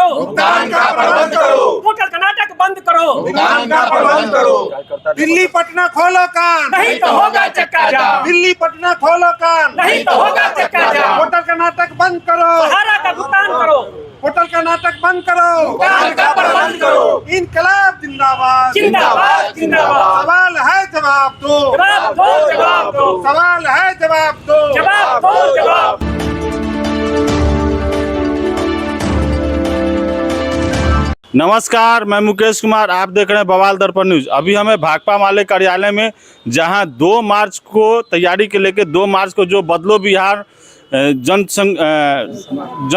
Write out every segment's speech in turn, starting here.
भुगतान का प्रबंध करो, होटल का नाटक बंद करो, भुगतान का प्रबंध करो। दिल्ली पटना खोलो कान, नहीं तो होगा चक्का जाम, दिल्ली पटना खोलो कान, नहीं तो होगा चक्का जाम। होटल का नाटक बंद करो, सहारा का भुगतान करो, होटल का नाटक बंद करो, भुगतान का प्रबंध करो। इनकलाब जिंदाबाद, जिंदाबाद जिंदाबाद। सवाल है जवाब दो, जवाब दो, जवाब दो, सवाल है जवाब दो, जवाब दो, जवाब। नमस्कार, मैं मुकेश कुमार, आप देख रहे हैं बवाल दर्पण न्यूज। अभी हमें भाकपा माले कार्यालय में, जहां 2 मार्च को तैयारी के लेके 2 मार्च को जो बदलो बिहार जन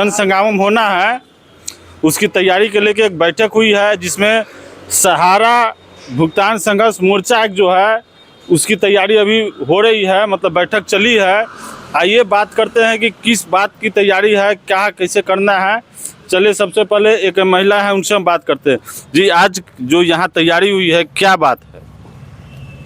संगमम होना है, उसकी तैयारी के लेके एक बैठक हुई है, जिसमें सहारा भुगतान संघर्ष मोर्चा जो है उसकी तैयारी अभी हो रही है, मतलब बैठक चली है। आइए बात करते हैं कि किस बात की तैयारी है, क्या कैसे करना है। चलिए सबसे पहले एक महिला है, उनसे हम बात करते हैं। जी, आज जो यहाँ तैयारी हुई है, क्या बात है?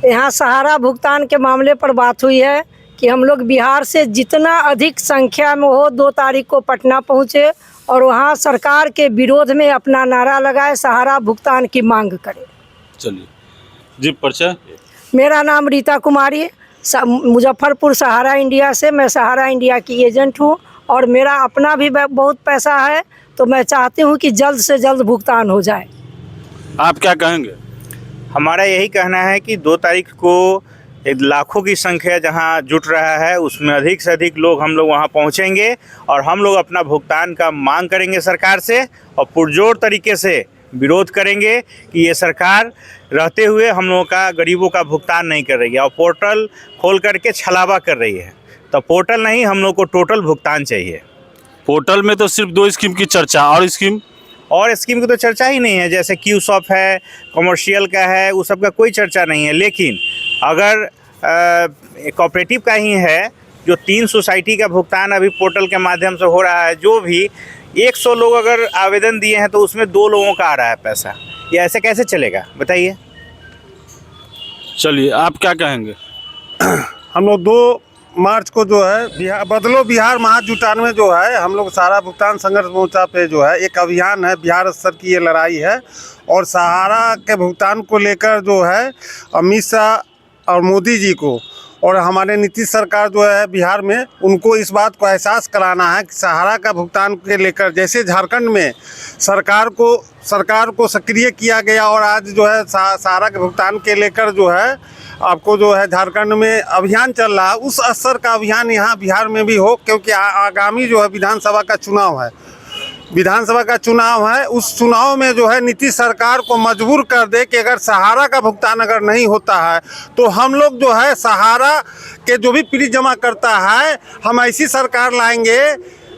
यहाँ सहारा भुगतान के मामले पर बात हुई है कि हम लोग बिहार से जितना अधिक संख्या में हो 2 तारीख को पटना पहुँचे और वहाँ सरकार के विरोध में अपना नारा लगाए, सहारा भुगतान की मांग करें। चलिए जी, परिचय। मेरा नाम रीता कुमारी है, मुजफ्फरपुर सहारा इंडिया से। मैं सहारा इंडिया की एजेंट हूँ और मेरा अपना भी बहुत पैसा है, तो मैं चाहती हूँ कि जल्द से जल्द भुगतान हो जाए। आप क्या कहेंगे? हमारा यही कहना है कि 2 तारीख को लाखों की संख्या जहां जुट रहा है, उसमें अधिक से अधिक लोग हम लोग वहां पहुंचेंगे और हम लोग अपना भुगतान का मांग करेंगे सरकार से और पुरजोर तरीके से विरोध करेंगे कि ये सरकार रहते हुए हम लोगों का, गरीबों का भुगतान नहीं कर रही है और पोर्टल खोल करके छलावा कर रही है। तो पोर्टल नहीं, हम लोग को टोटल भुगतान चाहिए। पोर्टल में तो सिर्फ 2 स्कीम की चर्चा, और स्कीम की तो चर्चा ही नहीं है। जैसे क्यू शॉप है, कमर्शियल का है, उस सब का कोई चर्चा नहीं है। लेकिन अगर कोऑपरेटिव का ही है, जो 3 सोसाइटी का भुगतान अभी पोर्टल के माध्यम से हो रहा है, जो भी 100 लोग अगर आवेदन दिए हैं तो उसमें 2 लोगों का आ रहा है पैसा। ये ऐसे कैसे चलेगा, बताइए। चलिए, आप क्या कहेंगे? हम लोग 2 मार्च को जो है बदलो बिहार महाजुटान में जो है हम लोग सहारा भुगतान संघर्ष मोर्चा पे जो है एक अभियान है, बिहार स्तर की ये लड़ाई है। और सहारा के भुगतान को लेकर जो है अमित शाह और मोदी जी को और हमारे नीतीश सरकार जो है बिहार में, उनको इस बात को एहसास कराना है कि सहारा का भुगतान के लेकर, जैसे झारखंड में सरकार को सक्रिय किया गया और आज जो है सहारा के भुगतान के लेकर जो है आपको जो है झारखंड में अभियान चल रहा है, उस स्तर का अभियान यहाँ बिहार में भी हो। क्योंकि आगामी जो है विधानसभा का चुनाव है, उस चुनाव में जो है नीतीश सरकार को मजबूर कर दे कि अगर सहारा का भुगतान अगर नहीं होता है तो हम लोग जो है सहारा के जो भी पीड़ित जमा करता है, हम ऐसी सरकार लाएंगे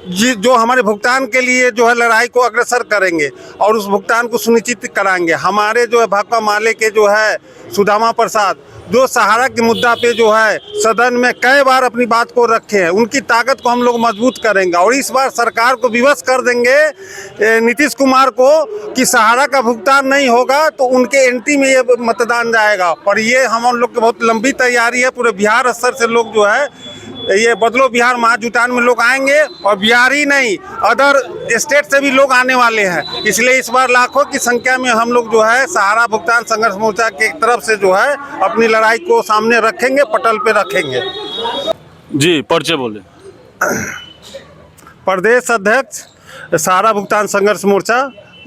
जो हमारे भुगतान के लिए जो है लड़ाई को अग्रसर करेंगे और उस भुगतान को सुनिश्चित कराएंगे। हमारे जो है भाकपा माले के जो है सुदामा प्रसाद, जो सहारा के मुद्दा पे जो है सदन में कई बार अपनी बात को रखे हैं, उनकी ताकत को हम लोग मजबूत करेंगे और इस बार सरकार को विवश कर देंगे नीतीश कुमार को कि सहारा का भुगतान नहीं होगा तो उनके एंटी में ये मतदान जाएगा। और ये हम लोग की बहुत लंबी तैयारी है, पूरे बिहार स्तर से लोग जो है ये बदलो बिहार महाजुटान में लोग आएंगे और बिहार ही नहीं, अदर स्टेट से भी लोग आने वाले हैं। इसलिए इस बार लाखों की संख्या में हम लोग जो है सहारा भुगतान संघर्ष मोर्चा की तरफ से जो है अपनी लड़ाई को सामने रखेंगे, पटल पे रखेंगे। जी, परिचय बोले। प्रदेश अध्यक्ष सहारा भुगतान संघर्ष मोर्चा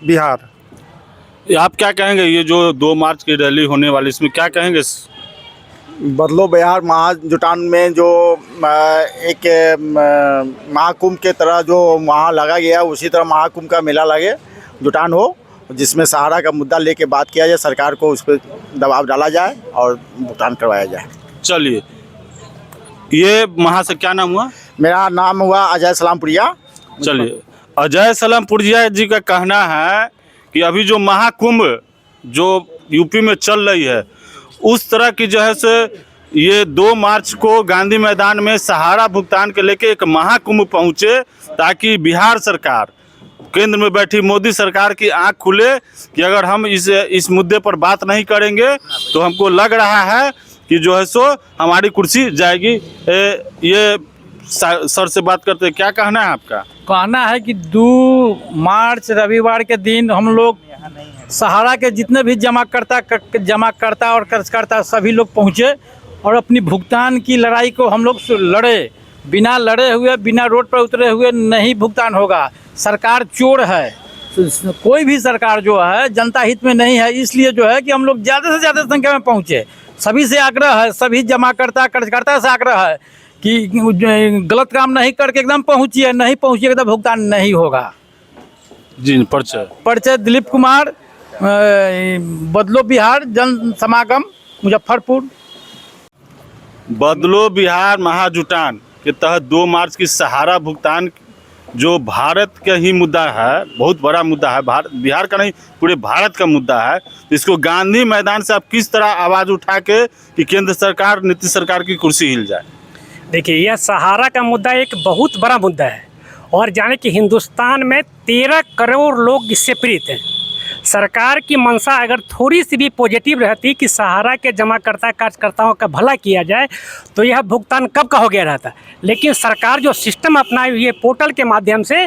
बिहार। आप क्या कहेंगे, ये जो 2 मार्च की रैली होने वाली, इसमें क्या कहेंगे? बदलो बिहार महाजुटान में जो एक महाकुंभ के तरह जो वहाँ लगा गया, उसी तरह महाकुंभ का मेला लगे, जुटान हो, जिसमें सहारा का मुद्दा लेके बात किया जाए, सरकार को उस पर दबाव डाला जाए और भुगतान करवाया जाए। चलिए, ये वहाँ से क्या नाम हुआ? मेरा नाम हुआ अजय सलामपुरिया। चलिए, अजय सलामपुरिया जी का कहना है कि अभी जो महाकुंभ जो यूपी में चल रही है, उस तरह की जो है से ये 2 मार्च को गांधी मैदान में सहारा भुगतान के लेके एक महाकुंभ पहुँचे, ताकि बिहार सरकार, केंद्र में बैठी मोदी सरकार की आंख खुले कि अगर हम इस मुद्दे पर बात नहीं करेंगे तो हमको लग रहा है कि जो है सो हमारी कुर्सी जाएगी। ये सर से बात करते हैं, क्या कहना है आपका? कहना है कि 2 मार्च रविवार के दिन हम लोग सहारा के जितने भी जमाकर्ता और कर्जकर्ता सभी लोग पहुँचे और अपनी भुगतान की लड़ाई को हम लोग लड़े। बिना लड़े हुए, बिना रोड पर उतरे हुए नहीं भुगतान होगा। सरकार चोर है, कोई भी सरकार जो है जनता हित में नहीं है, इसलिए जो है कि हम लोग ज़्यादा से ज़्यादा संख्या में पहुँचे। सभी से आग्रह है, सभी जमाकर्ता कर्जकर्ता से आग्रह है कि गलत काम नहीं करके एकदम पहुँचिए, नहीं पहुँचिए तो भुगतान नहीं होगा। जी, परिचय दिलीप कुमार, बदलो बिहार जन समागम मुजफ्फरपुर। बदलो बिहार महाजुटान के तहत 2 मार्च की सहारा भुगतान जो भारत का ही मुद्दा है, बहुत बड़ा मुद्दा है, बिहार का नहीं पूरे भारत का मुद्दा है। इसको गांधी मैदान से आप किस तरह आवाज़ उठा के कि केंद्र सरकार, नीतीश सरकार की कुर्सी हिल जाए? देखिए, यह सहारा का मुद्दा एक बहुत बड़ा मुद्दा है और जाने कि हिंदुस्तान में 13 करोड़ लोग इससे पीड़ित हैं। सरकार की मंशा अगर थोड़ी सी भी पॉजिटिव रहती कि सहारा के जमाकर्ता कार्यकर्ताओं का भला किया जाए तो यह भुगतान कब का हो गया रहता। लेकिन सरकार जो सिस्टम अपनाई हुई है पोर्टल के माध्यम से,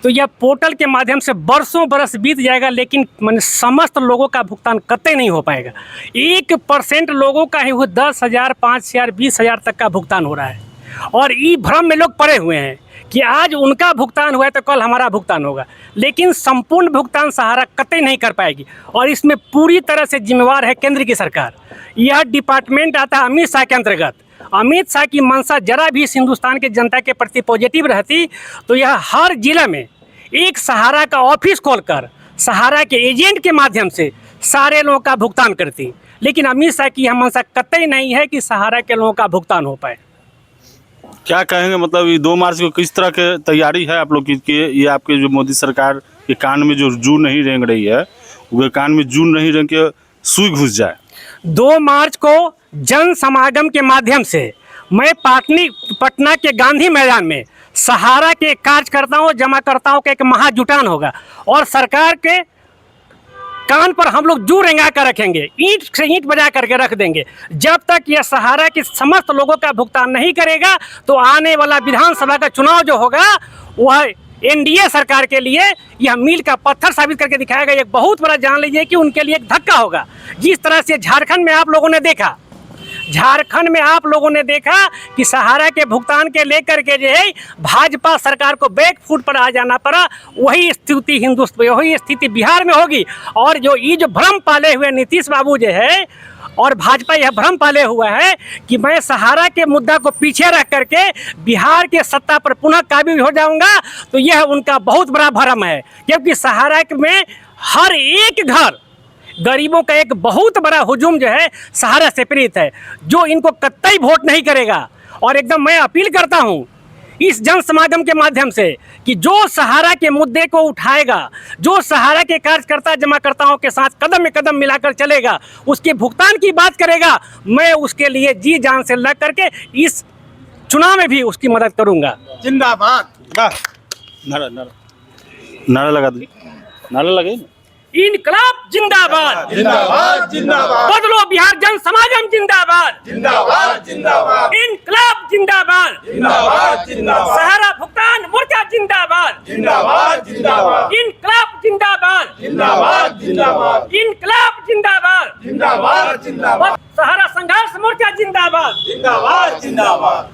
तो यह पोर्टल के माध्यम से बरसों बरस बीत जाएगा, लेकिन समस्त लोगों का भुगतान कतई नहीं हो पाएगा। 1% लोगों का ही वो 10,000, 5,000, 20,000 तक का भुगतान हो रहा है और ये भ्रम में लोग पड़े हुए हैं कि आज उनका भुगतान हुआ है तो कल हमारा भुगतान होगा। लेकिन संपूर्ण भुगतान सहारा कतई नहीं कर पाएगी और इसमें पूरी तरह से जिम्मेवार है केंद्र की सरकार। यह डिपार्टमेंट आता है अमित शाह के अंतर्गत। अमित शाह की मंशा जरा भी इस हिंदुस्तान के जनता के प्रति पॉजिटिव रहती तो यह हर जिले में एक सहारा का ऑफिस खोलकर सहारा के एजेंट के माध्यम से सारे लोगों का भुगतान करती। लेकिन अमित शाह की यह मंशा कतई नहीं है कि सहारा के लोगों का भुगतान हो पाए। क्या कहेंगे, मतलब ये 2 मार्च को किस तरह की तैयारी है आप लोग की कि ये आपके जो मोदी सरकार के कान में जो जू नहीं रेंग रही है, वो कान में जू नहीं रेंग के सुई घुस जाए? 2 मार्च को जन समागम के माध्यम से मैं पटना के गांधी मैदान में सहारा के कार्यकर्ताओं जमाकर्ताओं का एक महाजुटान होगा और सरकार के कान पर हम लोग जू रेंगा कर रखेंगे, ईंट से ईंट बजा करके रख देंगे। जब तक यह सहारा के समस्त लोगों का भुगतान नहीं करेगा तो आने वाला विधानसभा का चुनाव जो होगा वह एनडीए सरकार के लिए यह मील का पत्थर साबित करके दिखाएगा। एक बहुत बड़ा जान लीजिए कि उनके लिए एक धक्का होगा। जिस तरह से झारखंड में आप लोगों ने देखा कि सहारा के भुगतान के लेकर के जो है भाजपा सरकार को बैकफुट पर आ जाना पड़ा, वही स्थिति बिहार में होगी। और ये जो भ्रम पाले हुए नीतीश बाबू जो है और भाजपा यह भ्रम पाले हुआ है कि मैं सहारा के मुद्दा को पीछे रख करके बिहार के सत्ता पर पुनः काबिज हो जाऊंगा, तो यह उनका बहुत बड़ा भ्रम है। क्योंकि सहारा में हर एक घर गरीबों का एक बहुत बड़ा हुजूम जो है सहारा से पीड़ित है, जो इनको कतई वोट नहीं करेगा। और एकदम मैं अपील करता हूं इस जन समागम के माध्यम से कि जो सहारा के मुद्दे को उठाएगा, जो सहारा के कार्यकर्ता जमाकर्ताओं के साथ कदम में कदम मिलाकर चलेगा, उसके भुगतान की बात करेगा, मैं उसके लिए जी जान से लग करके इस चुनाव में भी उसकी मदद करूंगा। जिंदाबाद। नारा लगा दी, नारा लगे। इनकलाब जिंदाबाद, जिंदाबाद जिंदाबाद। बदलो बिहार जन समागम जिंदाबाद, जिंदाबाद जिंदाबाद। इनकलाब जिंदाबाद, जिंदाबाद जिंदाबाद। सहारा भुगतान मोर्चा जिंदाबाद, जिंदाबाद जिंदाबाद। इनकलाब जिंदाबाद, जिंदाबाद जिंदाबाद। इनकलाब जिंदाबाद, जिंदाबाद जिंदाबाद। सहारा संघर्ष मोर्चा जिंदाबाद, जिंदाबाद जिंदाबाद।